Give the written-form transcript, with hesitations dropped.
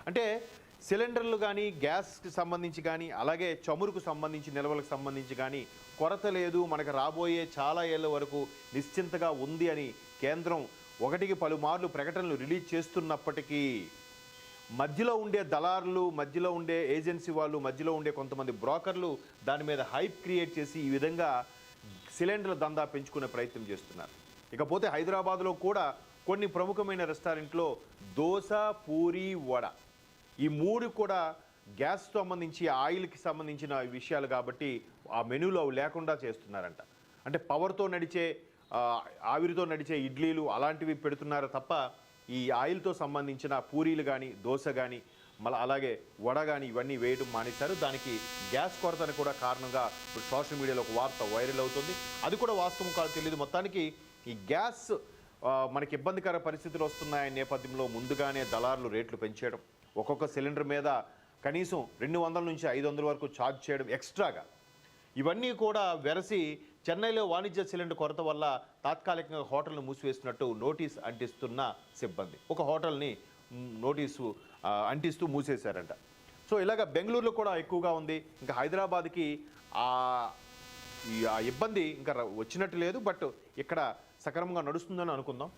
అంటే సిలిండర్లు కానీ గ్యాస్కి సంబంధించి కానీ అలాగే చమురుకు సంబంధించి నిల్వలకు సంబంధించి కానీ కొరత లేదు, మనకు రాబోయే చాలా ఏళ్ళ వరకు నిశ్చింతగా ఉంది అని కేంద్రం ఒకటికి పలుమార్లు ప్రకటనలు రిలీజ్ చేస్తున్నప్పటికీ మధ్యలో ఉండే దళారులు, మధ్యలో ఉండే ఏజెన్సీ వాళ్ళు, మధ్యలో ఉండే కొంతమంది బ్రోకర్లు దాని మీద హైప్ క్రియేట్ చేసి ఈ విధంగా సిలిండర్ల దందా పెంచుకునే ప్రయత్నం చేస్తున్నారు. ఇకపోతే హైదరాబాద్లో కూడా కొన్ని ప్రముఖమైన రెస్టారెంట్లో దోశ, పూరి, వడ ఈ మూడు కూడా గ్యాస్తో సంబంధించి ఆయిల్కి సంబంధించిన విషయాలు కాబట్టి ఆ మెనూలో అవి లేకుండా చేస్తున్నారంట. అంటే పవర్తో నడిచే ఆవిరితో నడిచే ఇడ్లీలు అలాంటివి పెడుతున్నారు తప్ప ఈ ఆయిల్తో సంబంధించిన పూరీలు కానీ దోశ కానీ మళ్ళీ అలాగే వడ కానీ ఇవన్నీ వేయడం మానేశారు. దానికి గ్యాస్ కొరతని కూడా కారణంగా ఇప్పుడు సోషల్ మీడియాలో ఒక వార్త వైరల్ అవుతుంది. అది కూడా వాస్తవం కాదు తెలియదు. మొత్తానికి ఈ గ్యాస్ మనకి ఇబ్బందికర పరిస్థితులు వస్తున్నాయనే నేపథ్యంలో ముందుగానే దళారులు రేట్లు పెంచేయడం, ఒక్కొక్క సిలిండర్ మీద కనీసం 200 నుంచి 500 వరకు ఛార్జ్ చేయడం ఎక్స్ట్రాగా, ఇవన్నీ కూడా వెరసి చెన్నైలో వాణిజ్య సిలిండర్ కొరత వల్ల తాత్కాలికంగా హోటల్ను మూసివేస్తున్నట్టు నోటీస్ అంటిస్తున్న సిబ్బంది ఒక హోటల్ని నోటీసు అంటిస్తూ మూసేశారంట. సో ఇలాగ బెంగళూరులో కూడా ఎక్కువగా ఉంది. ఇంకా హైదరాబాద్కి ఆ ఇబ్బంది ఇంకా వచ్చినట్టు లేదు. బట్ ఇక్కడ సక్రమంగా నడుస్తుందని అనుకుందాం.